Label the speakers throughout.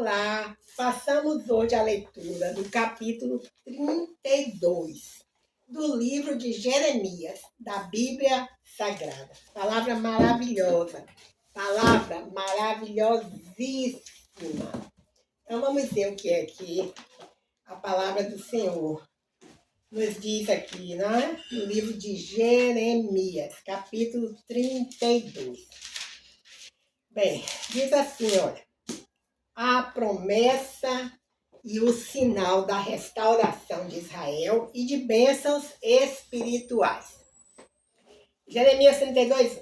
Speaker 1: Olá, façamos hoje a leitura do capítulo 32 do livro de Jeremias, da Bíblia Sagrada. Palavra maravilhosa, palavra maravilhosíssima. Então vamos ver o que é que a palavra do Senhor nos diz aqui, né? No livro de Jeremias, capítulo 32. Bem, diz assim, olha. A promessa e o sinal da restauração de Israel e de bênçãos espirituais. Jeremias 32.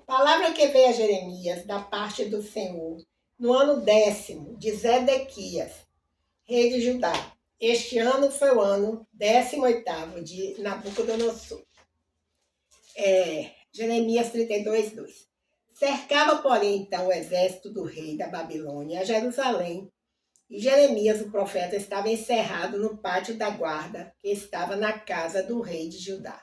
Speaker 1: Palavra que veio a Jeremias da parte do Senhor no ano 10º de Zedequias, rei de Judá. Este ano foi o ano 18º de Nabucodonosor. Jeremias 32, 2. Cercava, porém, então o exército do rei da Babilônia a Jerusalém, e Jeremias, o profeta, estava encerrado no pátio da guarda, que estava na casa do rei de Judá.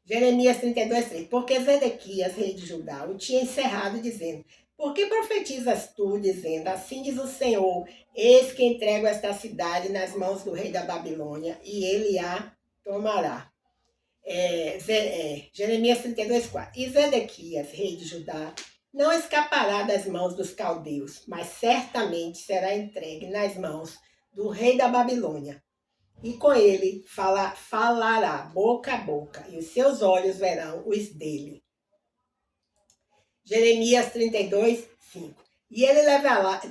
Speaker 1: Jeremias 32, 3. Porque Zedequias, rei de Judá, o tinha encerrado, dizendo: Por que profetizas tu, dizendo: Assim diz o Senhor, eis que entrego esta cidade nas mãos do rei da Babilônia, e ele a tomará. Jeremias 32, 4. E Zedequias, rei de Judá, não escapará das mãos dos caldeus, mas certamente será entregue nas mãos do rei da Babilônia. E com ele falará boca a boca, e os seus olhos verão os dele. Jeremias 32, 5. E ele levará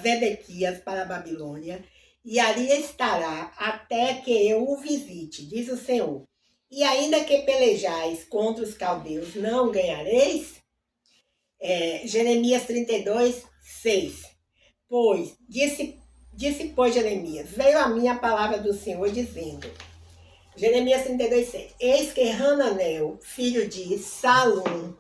Speaker 1: Zedequias para a Babilônia, e ali estará até que eu o visite, diz o Senhor. E ainda que pelejais contra os caldeus, não ganhareis? Jeremias 32, 6. Pois, disse pois Jeremias, veio a mim a palavra do Senhor dizendo, Jeremias 32, 6. Eis que Hananel, filho de Salum,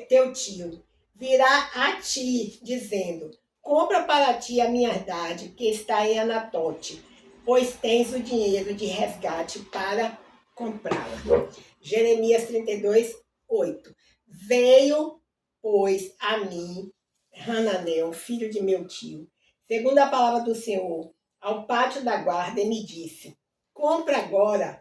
Speaker 1: teu tio, virá a ti, dizendo, compra para ti a minha herdade, que está em Anatote, pois tens o dinheiro de resgate para comprá-la. Jeremias 32, 8. Veio, pois, a mim, Hananel, filho de meu tio, segundo a palavra do Senhor, ao pátio da guarda, e me disse, compra agora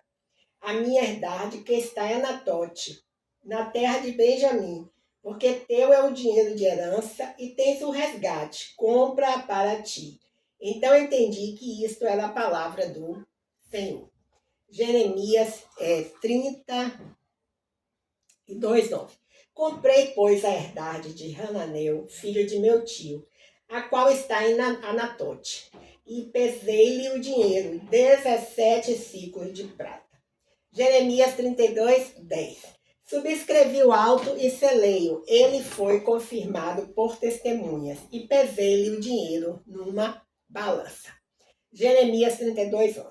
Speaker 1: a minha herdade, que está em Anatote, na terra de Benjamim, porque teu é o dinheiro de herança e tens o resgate, compra para ti. Então entendi que isto era a palavra do Senhor. Jeremias 32, 9. Comprei, pois, a herdade de Hananel, filho de meu tio, a qual está em Anatote, e pesei-lhe o dinheiro, 17 ciclos de prata. Jeremias 32, 10. Subscrevi o auto e selei-o. Ele foi confirmado por testemunhas e pesei-lhe o dinheiro numa balança. Jeremias 32, 11.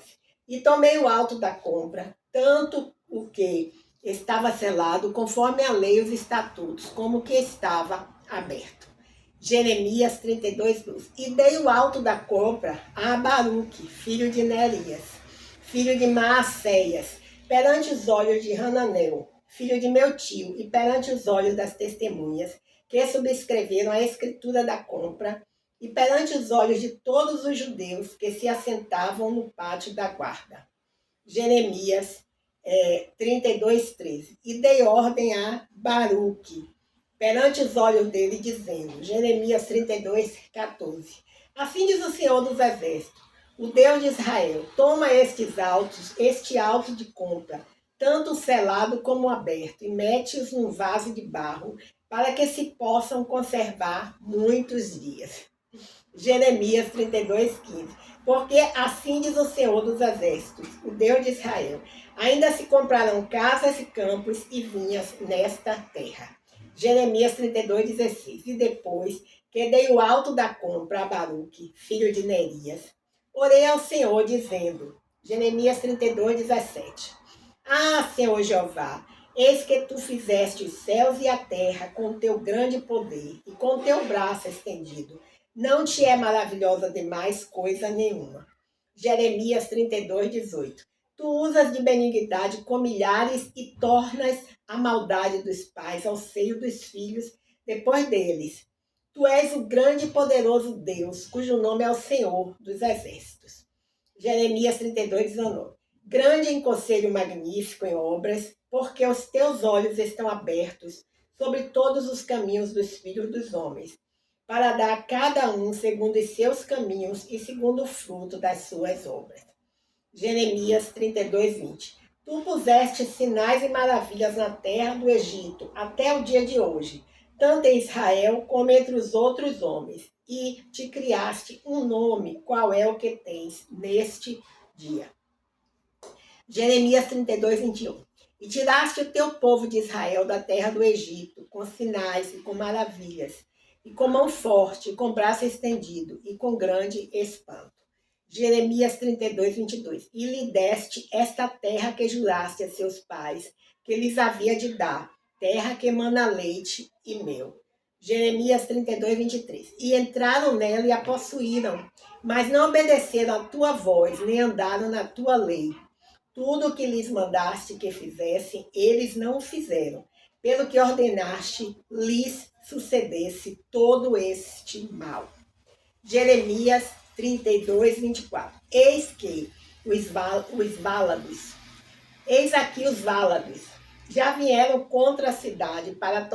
Speaker 1: E tomei o auto da compra, tanto o que estava selado, conforme a lei e os estatutos, como o que estava aberto. Jeremias 32, 12. E dei o auto da compra a Baruque, filho de Nerias, filho de Maacéias, perante os olhos de Hananel, filho de meu tio, e perante os olhos das testemunhas, que subscreveram a escritura da compra, e perante os olhos de todos os judeus que se assentavam no pátio da guarda. Jeremias 32, 13. E dei ordem a Baruque, perante os olhos dele, dizendo, Jeremias 32, 14. Assim diz o Senhor dos Exércitos, o Deus de Israel, toma este auto de compra, tanto selado como aberto, e mete-os num vaso de barro, para que se possam conservar muitos dias. Jeremias 32, 15. Porque assim diz o Senhor dos Exércitos, o Deus de Israel, ainda se comprarão casas e campos e vinhas nesta terra. Jeremias 32, 16. E depois que dei o auto da compra a Baruque, filho de Nerias, orei ao Senhor, dizendo, Jeremias 32, 17. Ah, Senhor Jeová, eis que tu fizeste os céus e a terra com teu grande poder e com teu braço estendido. Não te é maravilhosa demais coisa nenhuma. Jeremias 32, 18. Tu usas de benignidade com milhares e tornas a maldade dos pais ao seio dos filhos depois deles. Tu és o grande e poderoso Deus, cujo nome é o Senhor dos Exércitos. Jeremias 32, 19. Grande em conselho magnífico em obras, porque os teus olhos estão abertos sobre todos os caminhos dos filhos dos homens, para dar a cada um segundo os seus caminhos e segundo o fruto das suas obras. Jeremias 32, 20. Tu puseste sinais e maravilhas na terra do Egito até o dia de hoje, tanto em Israel como entre os outros homens, e te criaste um nome, qual é o que tens neste dia. Jeremias 32, 21. E tiraste o teu povo de Israel da terra do Egito, com sinais e com maravilhas, e com mão forte, e com braço estendido, e com grande espanto. Jeremias 32, 22. E lhe deste esta terra que juraste a seus pais, que lhes havia de dar, terra que emana leite e mel. Jeremias 32, 23. E entraram nela e a possuíram, mas não obedeceram à tua voz, nem andaram na tua lei. Tudo o que lhes mandaste que fizessem, eles não o fizeram. Pelo que ordenaste, lhes sucedesse todo este mal. Jeremias 32, 24. Eis que os Válados, eis aqui os Válados, já vieram contra a cidade para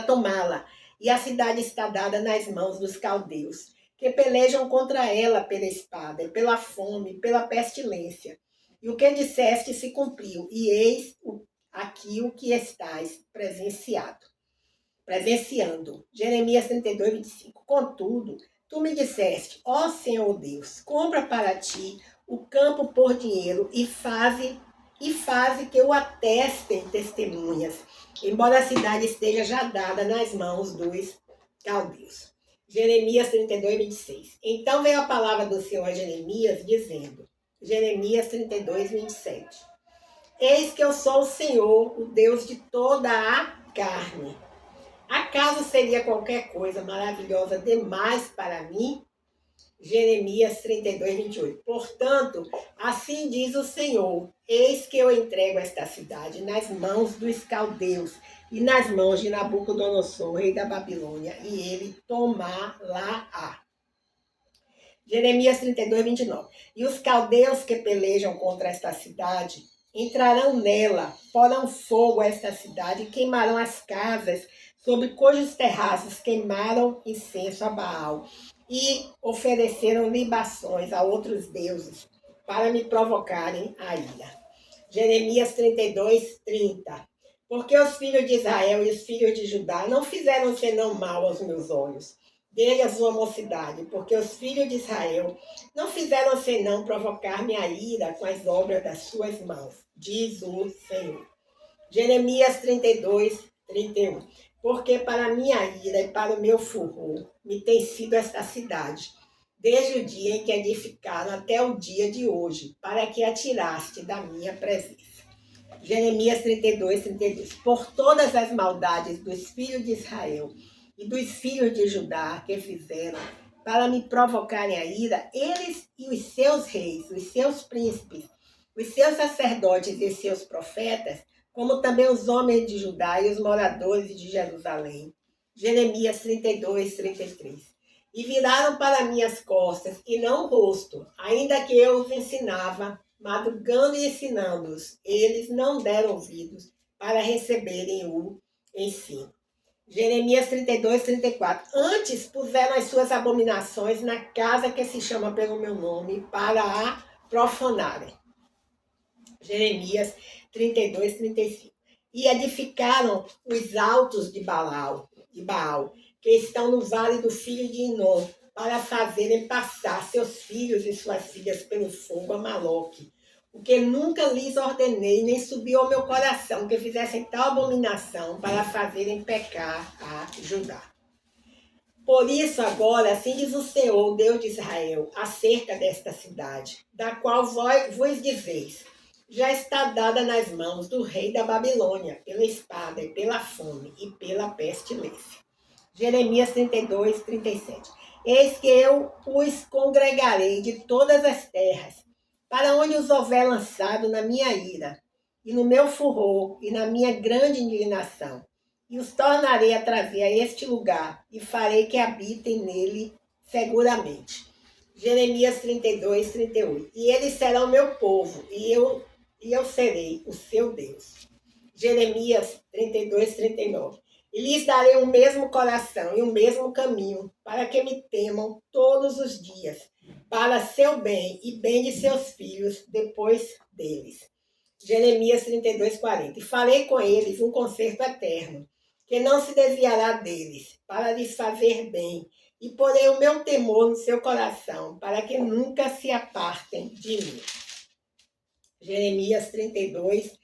Speaker 1: tomá-la, e a cidade está dada nas mãos dos caldeus, que pelejam contra ela pela espada, pela fome, pela pestilência. E o que disseste se cumpriu, e eis aqui o que estás presenciando. Jeremias 32, 25. Contudo, tu me disseste, ó Senhor Deus, compra para ti o campo por dinheiro e faze que eu atestem testemunhas, embora a cidade esteja já dada nas mãos dos caldeus. Jeremias 32, 26. Então veio a palavra do Senhor a Jeremias, dizendo, Jeremias 32, 27. Eis que eu sou o Senhor, o Deus de toda a carne. Acaso seria qualquer coisa maravilhosa demais para mim? Jeremias 32, 28. Portanto, assim diz o Senhor, eis que eu entrego esta cidade nas mãos dos caldeus e nas mãos de Nabucodonosor, rei da Babilônia, e ele tomá-la-á. Jeremias 32, 29. E os caldeus que pelejam contra esta cidade entrarão nela, porão fogo a esta cidade e queimarão as casas sobre cujos terraços queimaram incenso a Baal e ofereceram libações a outros deuses para me provocarem a ira. Jeremias 32, 30. Porque os filhos de Israel e os filhos de Judá não fizeram senão mal aos meus olhos, desde a sua mocidade, porque os filhos de Israel não fizeram senão provocar-me a ira com as obras das suas mãos, diz o Senhor. Jeremias 32, 31. Porque para a minha ira e para o meu furor me tem sido esta cidade, desde o dia em que edificaram até o dia de hoje, para que a tiraste da minha presença. Jeremias 32, 32. Por todas as maldades dos filhos de Israel e dos filhos de Judá que fizeram para me provocarem a ira, eles e os seus reis, os seus príncipes, os seus sacerdotes e os seus profetas, como também os homens de Judá e os moradores de Jerusalém. Jeremias 32, 33. E viraram para minhas costas e não o rosto, ainda que eu os ensinava, madrugando e ensinando-os, eles não deram ouvidos para receberem o ensino. Jeremias 32, 34. Antes puseram as suas abominações na casa que se chama pelo meu nome, para a profanarem. Jeremias 32, 35. E edificaram os altos de Baal, que estão no vale do filho de Inom, para fazerem passar seus filhos e suas filhas pelo fogo a Maloque. O que nunca lhes ordenei, nem subiu ao meu coração, que fizessem tal abominação para fazerem pecar a Judá. Por isso agora, assim diz o Senhor, Deus de Israel, acerca desta cidade, da qual vos dizeis, já está dada nas mãos do rei da Babilônia, pela espada e pela fome e pela pestilência. Jeremias 32, 37. Eis que eu os congregarei de todas as terras, para onde os houver lançado na minha ira, e no meu furor, e na minha grande indignação, e os tornarei a trazer a este lugar, e farei que habitem nele seguramente. Jeremias 32, 38. E eles serão meu povo, e eu serei o seu Deus. Jeremias 32, 39. E lhes darei o mesmo coração e o mesmo caminho, para que me temam todos os dias, para seu bem e bem de seus filhos depois deles. Jeremias 32, 40. E farei com eles um concerto eterno, que não se desviará deles, para lhes fazer bem, e porei o meu temor no seu coração, para que nunca se apartem de mim. Jeremias 32,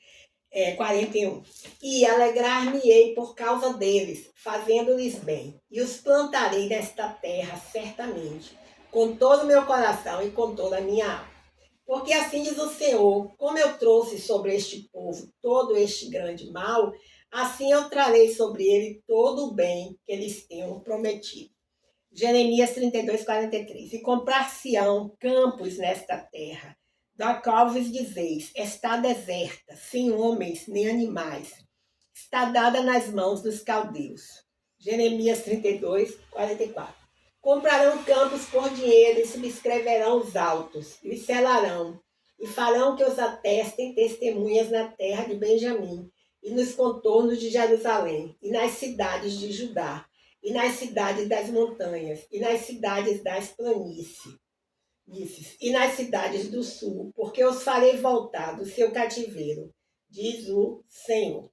Speaker 1: 41. E alegrar-me-ei por causa deles, fazendo-lhes bem, e os plantarei nesta terra certamente, com todo o meu coração e com toda a minha alma. Porque assim diz o Senhor, como eu trouxe sobre este povo todo este grande mal, assim eu trarei sobre ele todo o bem que eles tenham prometido. Jeremias 32, 43. E comprar-se-ão campos nesta terra, da qual vos dizeis, está deserta, sem homens nem animais, está dada nas mãos dos caldeus. Jeremias 32, 44. Comprarão campos por dinheiro e subscreverão os autos, e os selarão, e farão que os atestem testemunhas na terra de Benjamim, e nos contornos de Jerusalém, e nas cidades de Judá, e nas cidades das montanhas, e nas cidades das planícies, e nas cidades do sul, porque os farei voltar do seu cativeiro, diz o Senhor.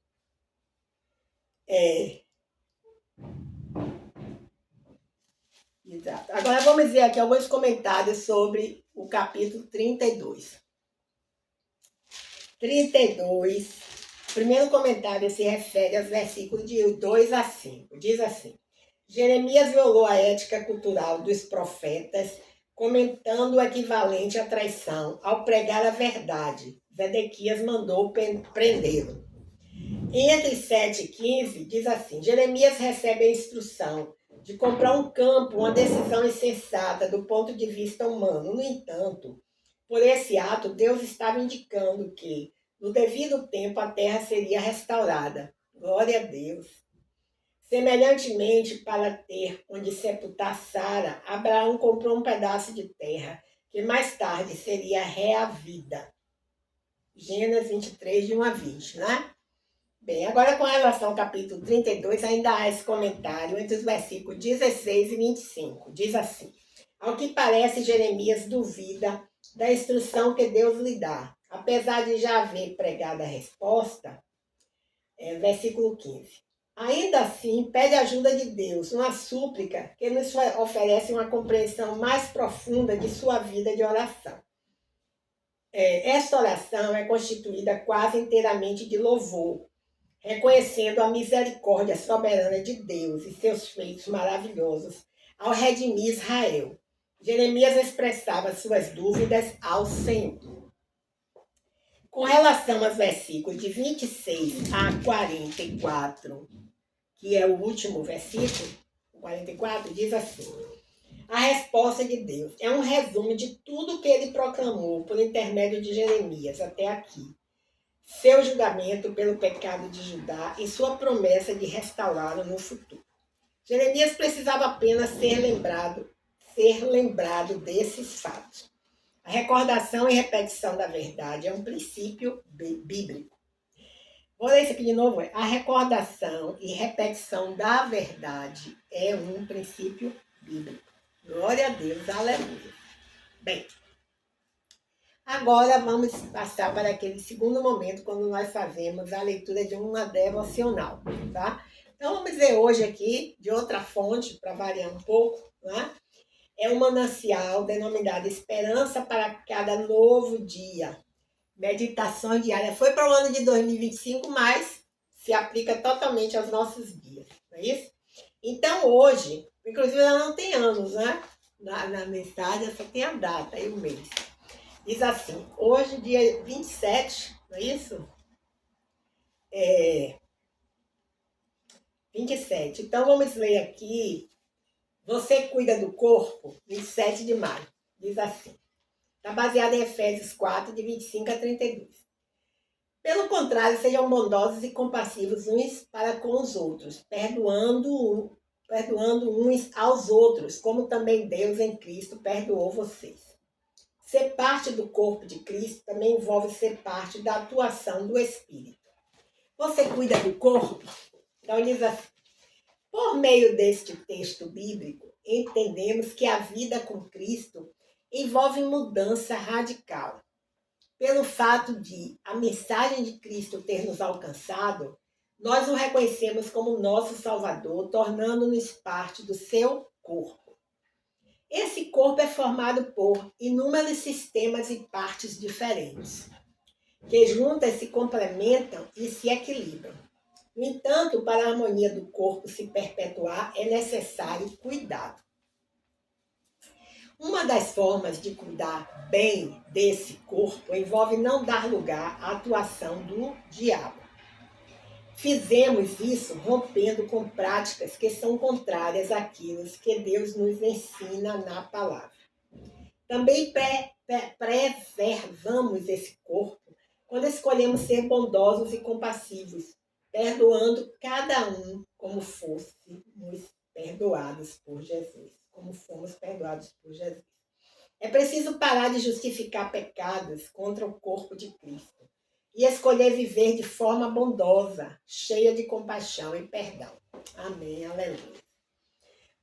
Speaker 1: Exato. Agora vamos ver aqui alguns comentários sobre o capítulo 32. 32, o primeiro comentário se refere aos versículos de 2 a 5. Diz assim: Jeremias violou a ética cultural dos profetas, comentando o equivalente à traição ao pregar a verdade. Zedequias mandou prendê-lo. Entre 7 e 15, diz assim: Jeremias recebe a instrução de comprar um campo, uma decisão insensata do ponto de vista humano. No entanto, por esse ato, Deus estava indicando que, no devido tempo, a terra seria restaurada. Glória a Deus. Semelhantemente, para ter onde sepultar Sara, Abraão comprou um pedaço de terra, que mais tarde seria reavida. Gênesis 23, de 1 a 20, né? Bem, agora com relação ao capítulo 32, ainda há esse comentário entre os versículos 16 e 25. Diz assim: Ao que parece, Jeremias duvida da instrução que Deus lhe dá, apesar de já haver pregado a resposta. Versículo 15. Ainda assim, pede ajuda de Deus, uma súplica que nos oferece uma compreensão mais profunda de sua vida de oração. Esta oração é constituída quase inteiramente de louvor, reconhecendo a misericórdia soberana de Deus e seus feitos maravilhosos ao redimir Israel. Jeremias expressava suas dúvidas ao Senhor. Com relação aos versículos de 26 a 44, que é o último versículo, 44, diz assim: a resposta de Deus é um resumo de tudo que ele proclamou por intermédio de Jeremias até aqui. Seu julgamento pelo pecado de Judá e sua promessa de restaurá-lo no futuro. Jeremias precisava apenas ser lembrado desses fatos. A recordação e repetição da verdade é um princípio bíblico. Vou ler isso aqui de novo. A recordação e repetição da verdade é um princípio bíblico. Glória a Deus, aleluia. Bem, agora vamos passar para aquele segundo momento, quando nós fazemos a leitura de uma devocional, tá? Então vamos ver hoje aqui, de outra fonte, para variar um pouco, né? É um manancial denominado Esperança para Cada Novo Dia. Meditação diária. Foi para o ano de 2025, mas se aplica totalmente aos nossos dias, não é isso? Então hoje, inclusive ela não tem anos, né? Na mensagem só tem a data e o mês. Diz assim: hoje, dia 27, não é isso? 27. Então vamos ler aqui. Você cuida do corpo, 27 de maio. Diz assim. Está baseado em Efésios 4, de 25 a 32. Pelo contrário, sejam bondosos e compassivos uns para com os outros, perdoando uns aos outros, como também Deus em Cristo perdoou vocês. Ser parte do corpo de Cristo também envolve ser parte da atuação do Espírito. Você cuida do corpo? Então diz assim, por meio deste texto bíblico, entendemos que a vida com Cristo envolve mudança radical. Pelo fato de a mensagem de Cristo ter nos alcançado, nós o reconhecemos como nosso Salvador, tornando-nos parte do seu corpo. Esse corpo é formado por inúmeros sistemas e partes diferentes, que juntas se complementam e se equilibram. No entanto, para a harmonia do corpo se perpetuar, é necessário cuidado. Uma das formas de cuidar bem desse corpo envolve não dar lugar à atuação do diabo. Fizemos isso rompendo com práticas que são contrárias àquilo que Deus nos ensina na palavra. Também preservamos esse corpo quando escolhemos ser bondosos e compassivos, perdoando cada um como fôssemos perdoados por Jesus. Como fomos perdoados por Jesus. É preciso parar de justificar pecados contra o corpo de Cristo e escolher viver de forma bondosa, cheia de compaixão e perdão. Amém, aleluia.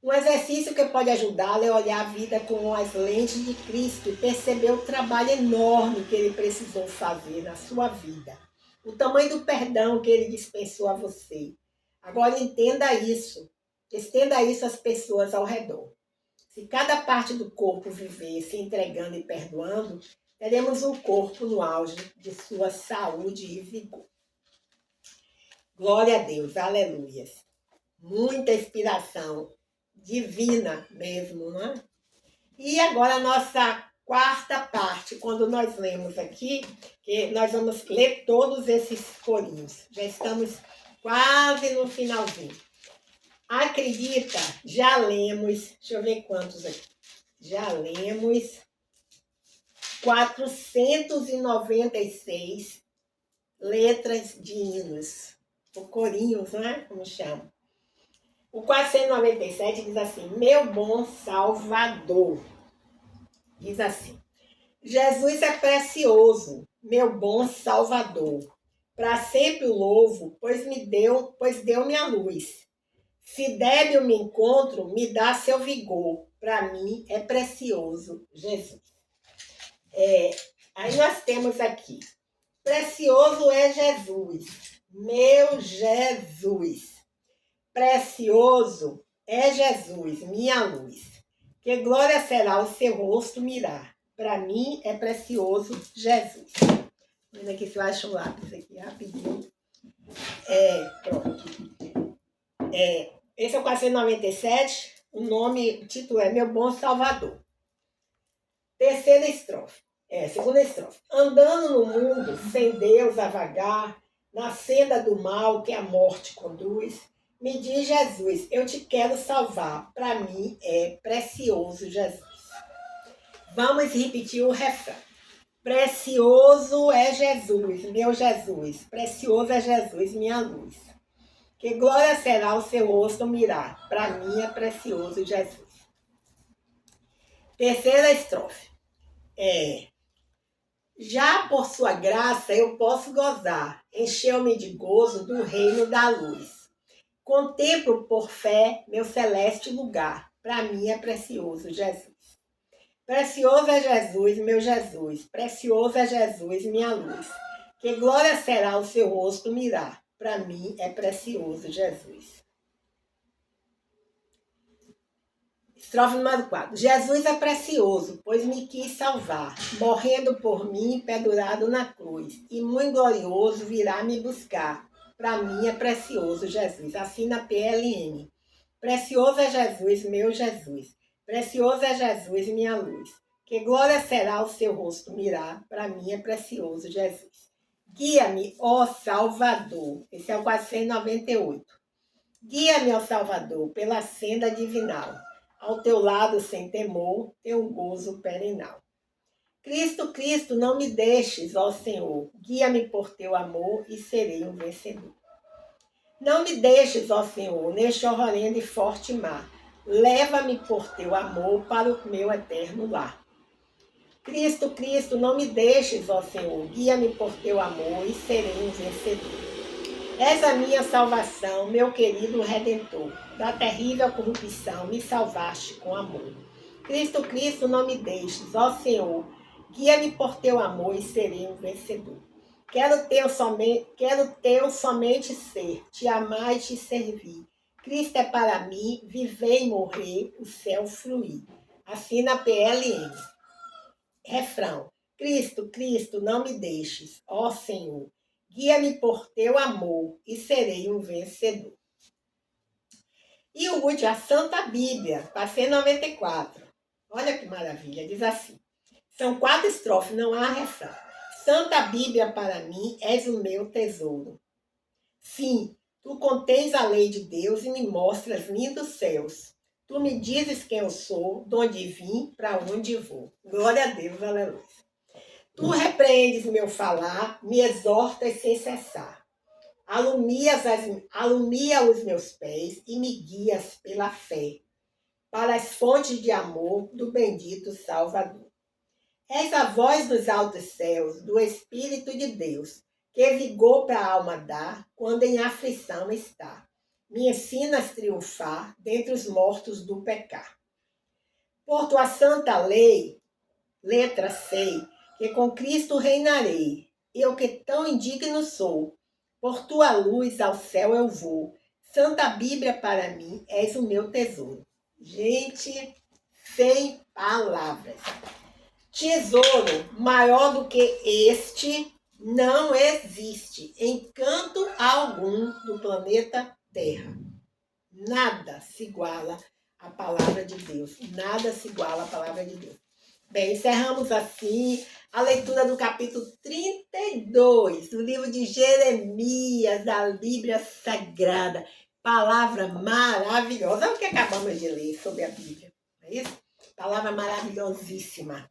Speaker 1: Um exercício que pode ajudá-lo é olhar a vida com as lentes de Cristo e perceber o trabalho enorme que ele precisou fazer na sua vida. O tamanho do perdão que ele dispensou a você. Agora entenda isso. Estenda isso às pessoas ao redor. Se cada parte do corpo viver se entregando e perdoando, teremos um corpo no auge de sua saúde e vigor. Glória a Deus, aleluias. Muita inspiração divina mesmo, não é? E agora a nossa quarta parte, quando nós lemos aqui, que nós vamos ler todos esses corinhos. Já estamos quase no finalzinho. Acredita? Já lemos, deixa eu ver quantos aqui. Já lemos 496 letras de hinos, ou corinhos, né? Como chama. O 497 diz assim, meu bom Salvador. Diz assim, Jesus é precioso, meu bom Salvador. Para sempre o louvo, pois deu-me a luz. Se débil me encontro, me dá seu vigor. Para mim é precioso, Jesus. Aí nós temos aqui, precioso é Jesus, meu Jesus. Precioso é Jesus, minha luz. Que glória será o seu rosto mirar. Para mim é precioso Jesus. Vendo aqui se eu acho um lápis aqui rapidinho. Pronto. Esse é o 497. O título é Meu Bom Salvador. Segunda estrofe. Andando no mundo, sem Deus a vagar, na senda do mal que a morte conduz, me diz Jesus, eu te quero salvar, para mim é precioso Jesus. Vamos repetir o refrão. Precioso é Jesus, meu Jesus, precioso é Jesus, minha luz. Que glória será o seu rosto mirar, para mim é precioso Jesus. Terceira estrofe. Já por sua graça eu posso gozar, encheu-me de gozo do reino da luz. Contemplo por fé meu celeste lugar, para mim é precioso Jesus. Precioso é Jesus, meu Jesus, precioso é Jesus, minha luz. Que glória será o seu rosto mirar, para mim é precioso Jesus. Estrofe número 4. Jesus é precioso, pois me quis salvar, morrendo por mim, pendurado na cruz, e muito glorioso virá me buscar. Para mim é precioso Jesus. Assina PLN. Precioso é Jesus, meu Jesus. Precioso é Jesus, minha luz. Que glória será o seu rosto mirar. Para mim é precioso Jesus. Guia-me, ó Salvador. Esse é o 498. Guia-me, ó Salvador, pela senda divinal. Ao teu lado sem temor, teu gozo perenal. Cristo, Cristo, não me deixes, ó Senhor, guia-me por teu amor e serei um vencedor. Não me deixes, ó Senhor, neste horrendo e forte mar. Leva-me por teu amor para o meu eterno lar. Cristo, Cristo, não me deixes, ó Senhor, guia-me por teu amor e serei um vencedor. És a minha salvação, meu querido Redentor. Da terrível corrupção me salvaste com amor. Cristo, Cristo, não me deixes, ó Senhor, guia-me por teu amor e serei um vencedor. Quero teu somente ser, te amar e te servir. Cristo é para mim, viver e morrer, o céu fluir. Assina a PLN. Refrão. Cristo, Cristo, não me deixes, ó Senhor. Guia-me por teu amor e serei um vencedor. E o último, a Santa Bíblia, passei 94. Olha que maravilha, diz assim. São 4 estrofes, não há refrão. Santa Bíblia para mim és o meu tesouro. Sim, tu contens a lei de Deus e me mostras lindos céus. Tu me dizes quem eu sou, de onde vim, para onde vou. Glória a Deus, aleluia. Tu repreendes meu falar, me exortas sem cessar. Alumia os meus pés e me guias pela fé, para as fontes de amor do bendito Salvador. És a voz dos altos céus, do Espírito de Deus, que vigor para a alma dá, quando em aflição está. Me ensinas triunfar dentre os mortos do pecar. Por tua santa lei, letra sei, que com Cristo reinarei. Eu que tão indigno sou, por tua luz ao céu eu vou. Santa Bíblia para mim, és o meu tesouro. Gente, sem palavras. Tesouro maior do que este não existe em canto algum do planeta Terra. Nada se iguala à palavra de Deus. Nada se iguala à palavra de Deus. Bem, encerramos assim a leitura do capítulo 32 do livro de Jeremias, da Bíblia Sagrada. Palavra maravilhosa. Olha o que acabamos de ler sobre a Bíblia. Não é isso? Palavra maravilhosíssima.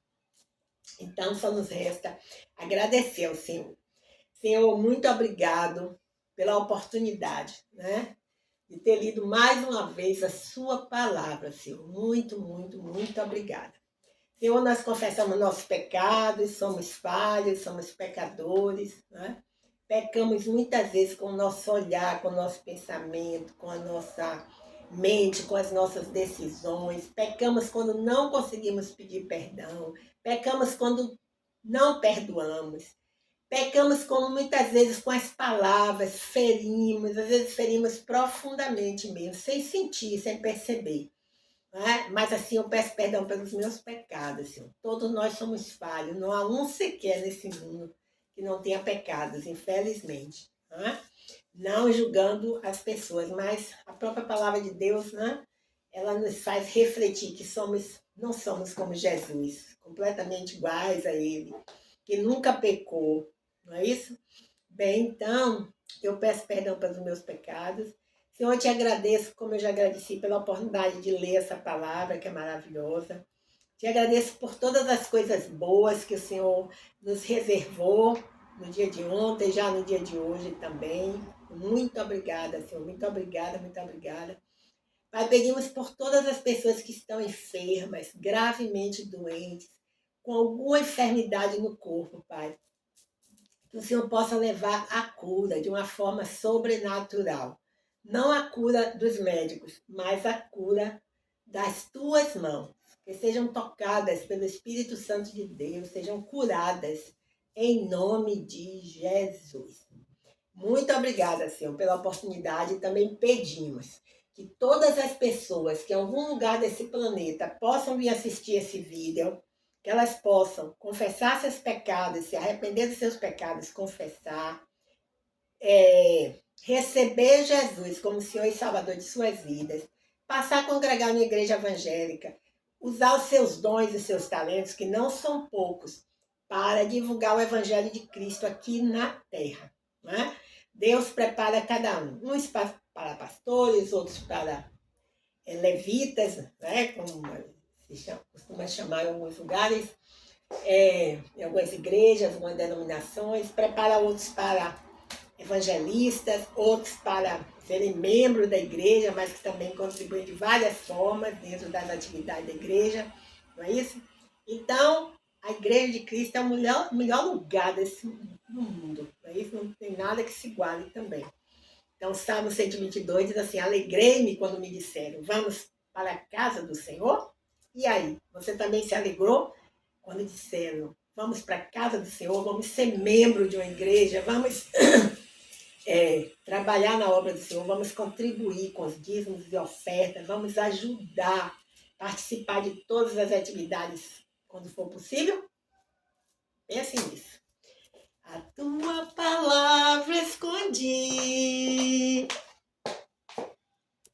Speaker 1: Então, só nos resta agradecer ao Senhor. Senhor, muito obrigado pela oportunidade, né? De ter lido mais uma vez a sua palavra, Senhor. Muito, muito, muito obrigada. Senhor, nós confessamos nossos pecados, somos falhos, somos pecadores, né? Pecamos muitas vezes com o nosso olhar, com o nosso pensamento, com a nossa mente, com as nossas decisões. Pecamos quando não conseguimos pedir perdão. Pecamos quando não perdoamos. Pecamos como muitas vezes com as palavras, ferimos, às vezes ferimos profundamente mesmo, sem sentir, sem perceber. Né? Mas assim, eu peço perdão pelos meus pecados, Senhor. Todos nós somos falhos, não há um sequer nesse mundo que não tenha pecados, infelizmente. Né? Não julgando as pessoas, mas a própria palavra de Deus, né? Ela nos faz refletir que não somos como Jesus, completamente iguais a Ele, que nunca pecou, não é isso? Bem, então, eu peço perdão pelos meus pecados. Senhor, eu te agradeço, como eu já agradeci, pela oportunidade de ler essa palavra, que é maravilhosa. Te agradeço por todas as coisas boas que o Senhor nos reservou no dia de ontem, já no dia de hoje também. Muito obrigada, Senhor. Muito obrigada, muito obrigada. Pai, pedimos por todas as pessoas que estão enfermas, gravemente doentes, com alguma enfermidade no corpo, Pai. Que o Senhor possa levar a cura de uma forma sobrenatural. Não a cura dos médicos, mas a cura das tuas mãos. Que sejam tocadas pelo Espírito Santo de Deus, sejam curadas em nome de Jesus. Muito obrigada, Senhor, pela oportunidade e também pedimos que todas as pessoas que em algum lugar desse planeta possam vir assistir esse vídeo, que elas possam confessar seus pecados, se arrepender dos seus pecados, confessar, receber Jesus como Senhor e Salvador de suas vidas, passar a congregar na igreja evangélica, usar os seus dons e seus talentos, que não são poucos, para divulgar o Evangelho de Cristo aqui na Terra. Né? Deus prepara cada um. Uns para pastores, outros para levitas, né? Como se costuma chamar em alguns lugares, em algumas igrejas, algumas denominações, prepara outros para evangelistas, outros para serem membros da igreja, mas que também contribuem de várias formas dentro das atividades da igreja, não é isso? Então, a igreja de Cristo é o melhor lugar do mundo, não é isso? Não tem nada que se iguale também. Então, Salmo 122 diz assim: alegrei-me quando me disseram, vamos para a casa do Senhor? E aí, você também se alegrou quando disseram, vamos para a casa do Senhor, vamos ser membro de uma igreja, vamos trabalhar na obra do Senhor, vamos contribuir com os dízimos e ofertas, vamos ajudar, participar de todas as atividades quando for possível? Pense nisso. A tua palavra escondi